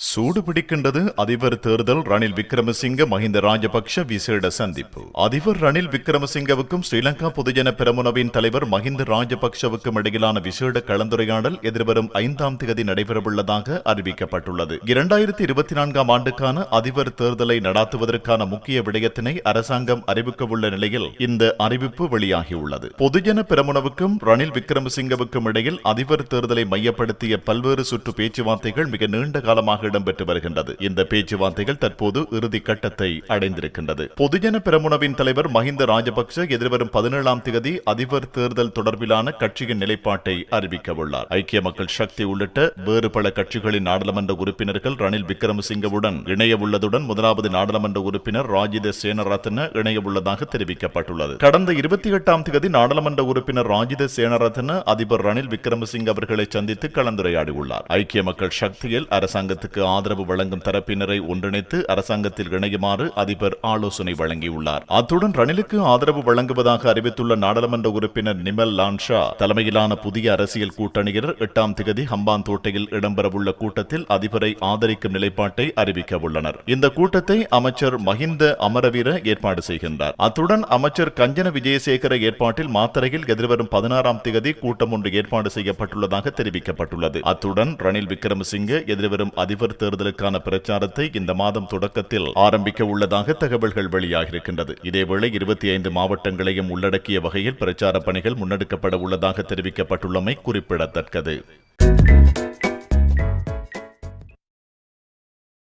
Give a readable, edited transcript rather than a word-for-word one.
சூடு பிடிக்கின்றது அதிபர் தேர்தல். ரணில் விக்ரமசிங்க மஹிந்த ராஜபக்ஷ விசேட சந்திப்பு. அதிபர் ரணில் விக்ரமசிங்கவுக்கும் ஸ்ரீலங்கா பொதுஜன பெரமுனவின் தலைவர் மஹிந்த ராஜபக்ஷவுக்கும் இடையிலான விசேட கலந்துரையாடல் எதிர்வரும் 5ஆம் தேதி நடைபெறவுள்ளதாக அறிவிக்கப்பட்டுள்ளது. 2024ஆம் ஆண்டுக்கான அதிபர் தேர்தலை நடாத்துவதற்கான முக்கிய விடயத்தினை அரசாங்கம் அறிவிக்கவுள்ள நிலையில் இந்த அறிவிப்பு வெளியாகியுள்ளது. பொதுஜன பெரமுனவுக்கும் ரணில் விக்ரமசிங்கவுக்கும் இடையில் அதிபர் தேர்தலை மையப்படுத்திய பல்வேறு சுற்று பேச்சுவார்த்தைகள் மிக நீண்ட காலமாக இடம்பெற்று வருகின்றது. இந்த பேச்சுவார்த்தைகள் தற்போது இறுதி கட்டத்தை அடைந்திருக்கின்றது. பொதுஜன பெரமுனவின் தலைவர் மஹிந்த ராஜபக்ஷ எதிர்வரும் 17ஆம் தேதி அதிபர் தேர்தல் தொடர்பிலான கட்சியின் நிலைப்பாட்டை அறிவிக்கவுள்ளார். ஐக்கிய மக்கள் சக்தி உள்ளிட்ட வேறு பல கட்சிகளின் நாடாளுமன்ற உறுப்பினர்கள் ரணில் விக்ரமசிங்கவுடன் இணையவுள்ளதுடன் முதலாவது நாடாளுமன்ற உறுப்பினர் ராஜித சேனரத்ன இணையவுள்ளதாக தெரிவிக்கப்பட்டுள்ளது. கடந்த 28ஆம் தேதி நாடாளுமன்ற உறுப்பினர் ராஜித சேனரத்ன அதிபர் ரணில் விக்ரமசிங்க அவர்களை சந்தித்து கலந்துரையாடியுள்ளார். ஐக்கிய மக்கள் சக்தியில் அரசாங்கத்துக்கு ஆதரவு வழங்கும் தரப்பினரை ஒன்றிணைத்து அரசாங்கத்தில் இணையுமாறு அதிபர் ஆலோசனை வழங்கியுள்ளார். அத்துடன் ரணிலுக்கு ஆதரவு வழங்குவதாக அறிவித்துள்ள நாடாளுமன்ற உறுப்பினர் நிமல் லான்ஷா தலைமையிலான புதிய அரசியல் கூட்டணியினர் 8ஆம் தேதி ஹம்பாந்தோட்டையில் இடம்பெறவுள்ள கூட்டத்தில் அதிபரை ஆதரிக்கும் நிலைப்பாட்டை அறிவிக்க உள்ளனர். இந்த கூட்டத்தை அமைச்சர் மஹிந்த அமரவீர ஏற்பாடு செய்கின்றார். அத்துடன் அமைச்சர் கஞ்சன விஜயசேகர ஏற்பாட்டில் மாத்தறையில் எதிர்வரும் 16ஆம் தேதி கூட்டம் ஒன்று ஏற்பாடு செய்யப்பட்டுள்ளதாக தெரிவிக்கப்பட்டுள்ளது. அத்துடன் ரணில் விக்ரமசிங்க எதிர்வரும் அதிபர் தேர்தலுக்கான பிரச்சாரத்தை இந்த மாதம் தொடக்கத்தில் ஆரம்பிக்க உள்ளதாக தகவல்கள் வெளியாகியிருக்கின்றது. இதேவேளை 25 மாவட்டங்களையும் உள்ளடக்கிய வகையில் பிரச்சார பணிகள் முன்னெடுக்கப்பட உள்ளதாக தெரிவிக்கப்பட்டுள்ளமை குறிப்பிடத்தக்கது.